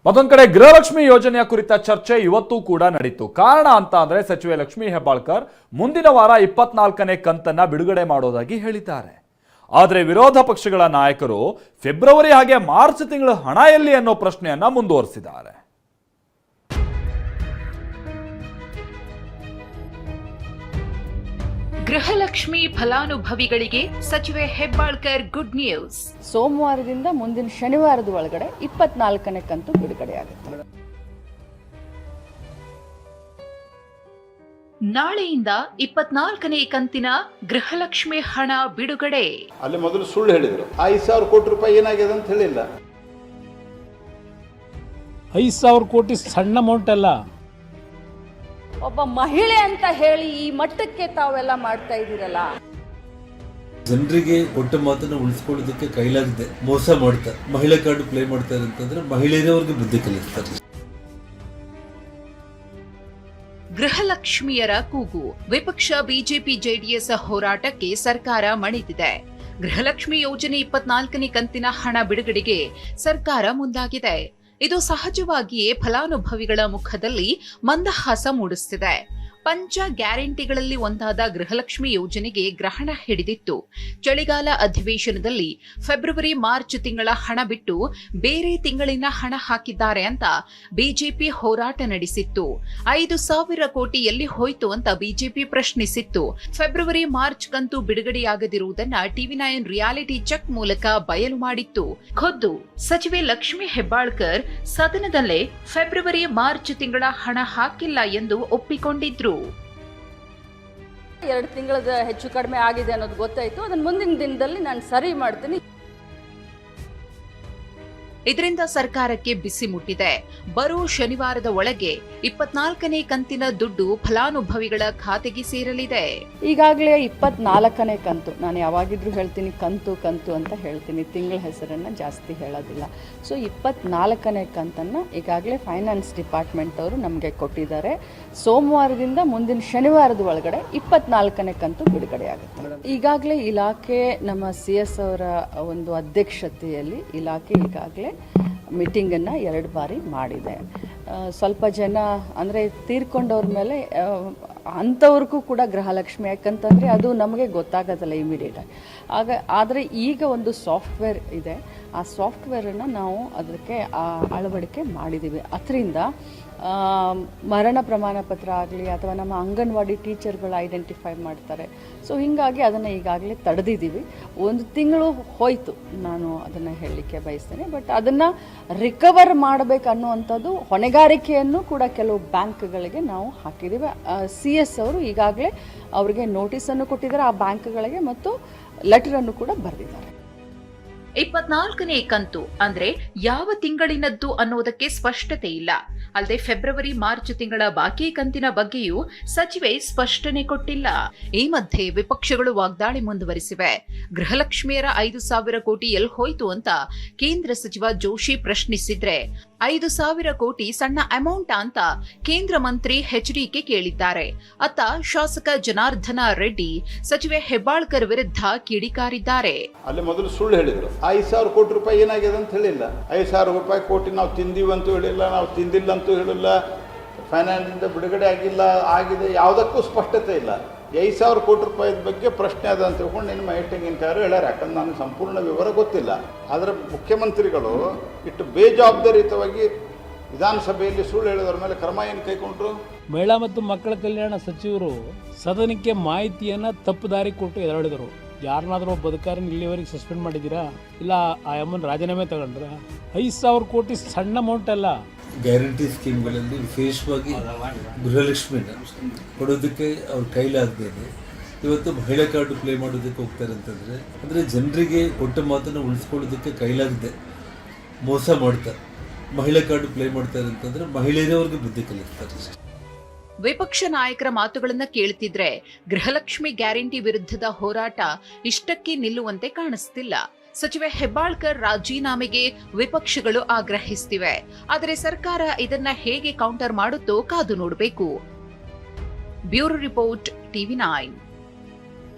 ಮತ್ತೊಂದು ಕಡೆ ಗೃಹಲಕ್ಷ್ಮಿ ಯೋಜನೆಯ ಕುರಿತ ಚರ್ಚೆ ಇವತ್ತು ಕೂಡ ನಡೀತು. ಕಾರಣ ಅಂತ ಅಂದ್ರೆ ಸಚಿವೆ ಲಕ್ಷ್ಮೀ ಹೆಬ್ಬಾಳ್ಕರ್ ಮುಂದಿನ ವಾರ 24ನೇ ಕಂತನ್ನ ಬಿಡುಗಡೆ ಮಾಡೋದಾಗಿ ಹೇಳಿದ್ದಾರೆ. ಆದರೆ ವಿರೋಧ ಪಕ್ಷಗಳ ನಾಯಕರು ಫೆಬ್ರವರಿ ಹಾಗೆ ಮಾರ್ಚ್ ತಿಂಗಳ ಹಣ ಎಲ್ಲಿ ಅನ್ನೋ ಪ್ರಶ್ನೆಯನ್ನ ಮುಂದುವರಿಸಿದ್ದಾರೆ. ಗೃಹಲಕ್ಷ್ಮಿ ಫಲಾನುಭವಿಗಳಿಗೆ ಸಚಿವೆ ಹೆಬ್ಬಾಳ್ಕರ್ ಗುಡ್ ನ್ಯೂಸ್. ಸೋಮವಾರದಿಂದ ಮುಂದಿನ ಶನಿವಾರದ ಒಳಗಡೆ 24ನೇ ಕಂತು ಬಿಡುಗಡೆಯಾಗುತ್ತೆ. ನಾಳೆಯಿಂದ 24ನೇ ಕಂತಿನ ಗೃಹಲಕ್ಷ್ಮಿ ಹಣ ಬಿಡುಗಡೆ. ಅಲ್ಲಿ ಮೊದಲು ಸುಳ್ಳು ಹೇಳಿದ್ರು, 5,000 ಕೋಟಿ ರೂಪಾಯಿ ಏನಾಗಿದೆ ಅಂತ ಹೇಳಿಲ್ಲ. 5,000 ಕೋಟಿ ಸಣ್ಣ ಅಮೌಂಟ್ ಅಲ್ಲ. ಒಬ್ಬ ಮಹಿಳೆ ಅಂತ ಹೇಳಿ ಈ ಮಟ್ಟಕ್ಕೆ ತಾವೆಲ್ಲ ಮಾಡ್ತಾ ಇದ್ದೀರಲ್ಲ. ಜನರಿಗೆ ಕೊಟ್ಟ ಮಾತನ್ನ ಉಳಿಸ್ಕೊಳ್ಳೋದಕ್ಕೆ ಕೈಲಾಗದೆ ಮೋಸ ಮಾಡ್ತಾರೆ. ಮಹಿಳಾ ಕಾರ್ಡ್ ಪ್ಲೇ ಮಾಡ್ತಾರೆ ಅಂತಂದ್ರೆ ಮಹಿಳೆಯರೇ ಅವ್ರಿಗೆ ಬುದ್ಧಿ ಕಲಿಸ್ತಾರೆ. ಗೃಹಲಕ್ಷ್ಮಿಯರ ಕೂಗು. ವಿಪಕ್ಷ ಬಿಜೆಪಿ ಜೆಡಿಎಸ್ ಹೋರಾಟಕ್ಕೆ ಸರ್ಕಾರ ಮಣಿದಿದೆ. ಗೃಹಲಕ್ಷ್ಮಿ ಯೋಜನೆ 24ನೇ ಕಂತಿನ ಹಣ ಬಿಡುಗಡೆಗೆ ಸರ್ಕಾರ ಮುಂದಾಗಿದೆ. ಇದು ಸಹಜವಾಗಿಯೇ ಫಲಾನುಭವಿಗಳ ಮುಖದಲ್ಲಿ ಮಂದಹಾಸ ಮೂಡಿಸುತ್ತಿದೆ. ಪಂಚ ಗ್ಯಾರಂಟಿಗಳಲ್ಲಿ ಒಂದಾದ ಗೃಹಲಕ್ಷ್ಮಿ ಯೋಜನೆಗೆ ಗ್ರಹಣ ಹಿಡಿದಿತ್ತು. ಚಳಿಗಾಲ ಅಧಿವೇಶನದಲ್ಲಿ ಫೆಬ್ರವರಿ ಮಾರ್ಚ್ ತಿಂಗಳ ಹಣ ಬಿಟ್ಟು ಬೇರೆ ತಿಂಗಳಿನ ಹಣ ಹಾಕಿದ್ದಾರೆ ಅಂತ ಬಿಜೆಪಿ ಹೋರಾಟ ನಡೆಸಿತ್ತು. 5,000 ಕೋಟಿ ಎಲ್ಲಿ ಹೋಯ್ತು ಅಂತ ಬಿಜೆಪಿ ಪ್ರಶ್ನಿಸಿತ್ತು. ಫೆಬ್ರವರಿ ಮಾರ್ಚ್ ಕಂತು ಬಿಡುಗಡೆಯಾಗದಿರುವುದನ್ನ ಟಿವಿ9 ರಿಯಾಲಿಟಿ ಚೆಕ್ ಮೂಲಕ ಬಯಲು ಮಾಡಿತ್ತು. ಖುದ್ದು ಸಚಿವೆ ಲಕ್ಷ್ಮೀ ಹೆಬ್ಬಾಳ್ಕರ್ ಸದನದಲ್ಲೇ ಫೆಬ್ರವರಿ ಮಾರ್ಚ್ ತಿಂಗಳ ಹಣ ಹಾಕಿಲ್ಲ ಎಂದು ಒಪ್ಪಿಕೊಂಡಿದ್ರು. 2 ತಿಂಗಳದ ಹೆಚ್ಚು ಕಡಿಮೆ ಆಗಿದೆ ಅನ್ನೋದು ಗೊತ್ತಾಯ್ತು. ಅದನ್ನ ಮುಂದಿನ ದಿನದಲ್ಲಿ ನಾನು ಸರಿ ಮಾಡ್ತೀನಿ. ಇದರಿಂದ ಸರ್ಕಾರಕ್ಕೆ ಬಿಸಿ ಮುಟ್ಟಿದೆ. ಬರೋ ಶನಿವಾರದ ಒಳಗೆ 24ನೇ ಕಂತಿನ ದುಡ್ಡು ಫಲಾನುಭವಿಗಳ ಖಾತೆಗೆ ಸೇರಲಿದೆ. ಈಗಾಗಲೇ 24ನೇ ಕಂತು, ನಾನು ಯಾವಾಗಿದ್ರೂ ಹೇಳ್ತೀನಿ ಕಂತು ಕಂತು ಅಂತ ಹೇಳ್ತೀನಿ, ತಿಂಗಳ ಹೆಸರನ್ನ ಜಾಸ್ತಿ ಹೇಳೋದಿಲ್ಲ. ಸೊ 24ನೇ ಕಂತನ್ನು ಈಗಾಗಲೇ ಫೈನಾನ್ಸ್ ಡಿಪಾರ್ಟ್ಮೆಂಟ್ ಅವರು ನಮಗೆ ಕೊಟ್ಟಿದ್ದಾರೆ. ಸೋಮವಾರದಿಂದ ಮುಂದಿನ ಶನಿವಾರದ ಒಳಗಡೆ 24ನೇ ಕಂತು ಬಿಡುಗಡೆಯಾಗುತ್ತೆ. ಈಗಾಗಲೇ ಇಲಾಖೆ ನಮ್ಮ CS ಅವರ ಒಂದು ಅಧ್ಯಕ್ಷತೆಯಲ್ಲಿ ಇಲಾಖೆ ಈಗಾಗಲೇ ಮೀಟಿಂಗನ್ನು 2 ಬಾರಿ ಮಾಡಿದೆ. ಸ್ವಲ್ಪ ಜನ ಅಂದರೆ ತೀರ್ಕೊಂಡವ್ರ ಮೇಲೆ ಅಂಥವ್ರಿಗೂ ಕೂಡ ಗೃಹಲಕ್ಷ್ಮಿ, ಯಾಕಂತಂದರೆ ಅದು ನಮಗೆ ಗೊತ್ತಾಗೋದಲ್ಲ ಇಮಿಡಿಯೇಟಾಗಿ. ಆದರೆ ಈಗ ಒಂದು ಸಾಫ್ಟ್ವೇರ್ ಇದೆ, ಆ ಸಾಫ್ಟ್ವೇರನ್ನು ನಾವು ಅದಕ್ಕೆ ಅಳವಡಿಕೆ ಮಾಡಿದ್ದೀವಿ. ಅದರಿಂದ ಮರಣ ಪ್ರಮಾಣ ಪತ್ರ ಆಗಲಿ ಅಥವಾ ನಮ್ಮ ಅಂಗನವಾಡಿ ಟೀಚರ್ಗಳು ಐಡೆಂಟಿಫೈ ಮಾಡ್ತಾರೆ. ಸೊ ಹೀಗಾಗಿ ಅದನ್ನು ಈಗಾಗಲೇ ತಡೆದಿದ್ದೀವಿ. 1 ತಿಂಗಳು ಹೋಯಿತು, ನಾನು ಅದನ್ನು ಹೇಳಲಿಕ್ಕೆ ಬಯಸ್ತೇನೆ. ಬಟ್ ಅದನ್ನು ರಿಕವರ್ ಮಾಡಬೇಕು ಅನ್ನುವಂಥದ್ದು ಹೊಣೆಗಾರಿಕೆಯನ್ನು ಕೂಡ ಕೆಲವು ಬ್ಯಾಂಕ್ಗಳಿಗೆ ನಾವು ಹಾಕಿದ್ದೀವಿ. CS ಅವರು ಈಗಾಗಲೇ ಅವರಿಗೆ ನೋಟಿಸನ್ನು ಕೊಟ್ಟಿದ್ದಾರೆ ಆ ಬ್ಯಾಂಕ್ಗಳಿಗೆ ಮತ್ತು ಲೆಟರನ್ನು ಕೂಡ ಬರೆದಿದ್ದಾರೆ. 24ನೇ ಕಂತು ಅಂದ್ರೆ ಯಾವ ತಿಂಗಳಿನದ್ದು ಅನ್ನೋದಕ್ಕೆ ಸ್ಪಷ್ಟತೆ ಇಲ್ಲ. ಅಲ್ಲದೆ ಫೆಬ್ರವರಿ ಮಾರ್ಚ್ ತಿಂಗಳ ಬಾಕಿ ಕಂತಿನ ಬಗ್ಗೆಯೂ ಸಚಿವೆ ಸ್ಪಷ್ಟನೆ ಕೊಟ್ಟಿಲ್ಲ. ಈ ಮಧ್ಯೆ ವಿಪಕ್ಷಗಳು ವಾಗ್ದಾಳಿ ಮುಂದುವರಿಸಿವೆ. ಗೃಹಲಕ್ಷ್ಮಿಯರ 5,000 ಕೋಟಿ ಎಲ್ಲಿ ಹೋಯ್ತು ಅಂತ ಕೇಂದ್ರ ಸಚಿವ ಜೋಶಿ ಪ್ರಶ್ನಿಸಿದ್ರೆ 5,000 ಕೋಟಿ ಸಣ್ಣ ಅಮೌಂಟ್ ಅಂತ ಕೇಂದ್ರ ಮಂತ್ರಿ HDK ಕೇಳಿದ್ದಾರೆ. ಅತ್ತ ಶಾಸಕ ಜನಾರ್ದನ ರೆಡ್ಡಿ ಸಚಿವೆ ಹೆಬ್ಬಾಳ್ಕರ್ ವಿರುದ್ಧ ಕಿಡಿಕಾರಿದ್ದಾರೆ. ಅಲ್ಲಿ ಮೊದಲು ಸುಳ್ಳು ಹೇಳಿದ್ರು, 5,000 ಕೋಟಿ ರೂಪಾಯಿ ಏನಾಗಿದೆ ಅಂತ ಹೇಳಿಲ್ಲ. 5,000 ಕೋಟಿ ನಾವು ತಿಂದೀವಂತೂ ಹೇಳಿಲ್ಲ, ನಾವು ತಿಂದಿಲ್ಲ ಅಂತೂ ಹೇಳಿಲ್ಲ, ಫೈನಾನ್ಸಿಂದ ಬಿಡುಗಡೆ ಆಗಿದೆ, ಯಾವುದಕ್ಕೂ ಸ್ಪಷ್ಟತೆ ಇಲ್ಲ. 5,000 ಕೋಟಿ ರೂಪಾಯಿದ ಬಗ್ಗೆ ಪ್ರಶ್ನೆ ಅದ ಅಂತ ತಿಳ್ಕೊಂಡು ನಿಮ್ಮ ಮೀಟಿಂಗಿನ ಹೇಳ್ಯಾರ. ಯಾಕಂದ್ರೆ ನನಗೆ ಸಂಪೂರ್ಣ ವಿವರ ಗೊತ್ತಿಲ್ಲ. ಆದರೆ ಮುಖ್ಯಮಂತ್ರಿಗಳು ಇಟ್ಟು ಬೇಜವಾಬ್ದಾರಿಯುತವಾಗಿ ವಿಧಾನಸಭೆಯಲ್ಲಿ ಸುಳ್ಳು ಹೇಳಿದವ್ರ ಮೇಲೆ ಕ್ರಮ ಏನು ಕೈಗೊಂಡ್ರು? ಮಹಿಳಾ ಮತ್ತು ಮಕ್ಕಳ ಕಲ್ಯಾಣ ಸಚಿವರು ಸದನಕ್ಕೆ ಮಾಹಿತಿಯನ್ನ ತಪ್ಪು ದಾರಿ ಕೊಟ್ಟು ಎದುರಾಡಿದರು. ಯಾರನ್ನಾದ್ರೂ ಬದುಕಾರನ್ನ ಇಲ್ಲಿವರೆಗೆ ಸಸ್ಪೆಂಡ್ ಮಾಡಿದ್ದೀರಾ? ಇಲ್ಲ ಆ ಅಮ್ಮನ ರಾಜೀನಾಮೆ ತಗೊಂಡ್ರ? 5,000 ಕೋಟಿ ಸಣ್ಣ ಅಮೌಂಟ್ ಅಲ್ಲ. ಗ್ಯಾರಂಟಿ ಸ್ಕೀಮ್ಗಳಲ್ಲಿ ವಿಶೇಷವಾಗಿ ಗೃಹಲಕ್ಷ್ಮಿನ ಕೊಡೋದಕ್ಕೆ ಅವ್ರ ಕೈಲಾಗದೇನೆ ಇವತ್ತು ಮಹಿಳಾ ಕಾರ್ಡ್ ಪ್ಲೇ ಮಾಡೋದಕ್ಕೆ ಹೋಗ್ತಾರೆ ಅಂತಂದ್ರೆ ಅಂದರೆ ಜನರಿಗೆ ಕೊಟ್ಟ ಮಾತನ್ನು ಉಳಿಸ್ಕೊಳ್ಳೋದಕ್ಕೆ ಕೈಲಾಗದೆ ಮೋಸ ಮಾಡ್ತಾರೆ. ಮಹಿಳಾ ಕಾರ್ಡ್ ಪ್ಲೇ ಮಾಡ್ತಾರೆ ಅಂತಂದ್ರೆ ಮಹಿಳೆಯರೇ ಅವ್ರಿಗೆ ಬುದ್ಧಿ ಕಲಿಸ್ತಾರೆ. ವಿಪಕ್ಷ ನಾಯಕರ ಮಾತುಗಳನ್ನ ಕೇಳ್ತಿದ್ರೆ ಗೃಹಲಕ್ಷ್ಮಿ ಗ್ಯಾರಂಟಿ ವಿರುದ್ಧದ ಹೋರಾಟ ಇಷ್ಟಕ್ಕೆ ನಿಲ್ಲುವಂತೆ ಕಾಣಿಸ್ತಿಲ್ಲ. ಸಚಿವೆ ಹೆಬ್ಬಾಳ್ಕರ್ ರಾಜೀನಾಮೆಗೆ ವಿಪಕ್ಷಗಳು ಆಗ್ರಹಿಸುತ್ತಿವೆ. ಆದರೆ ಸರ್ಕಾರ ಇದನ್ನ ಹೇಗೆ ಕೌಂಟರ್ ಮಾಡುತ್ತೋ ಕಾದು ನೋಡಬೇಕು. Bureau report, ಟಿವಿ9.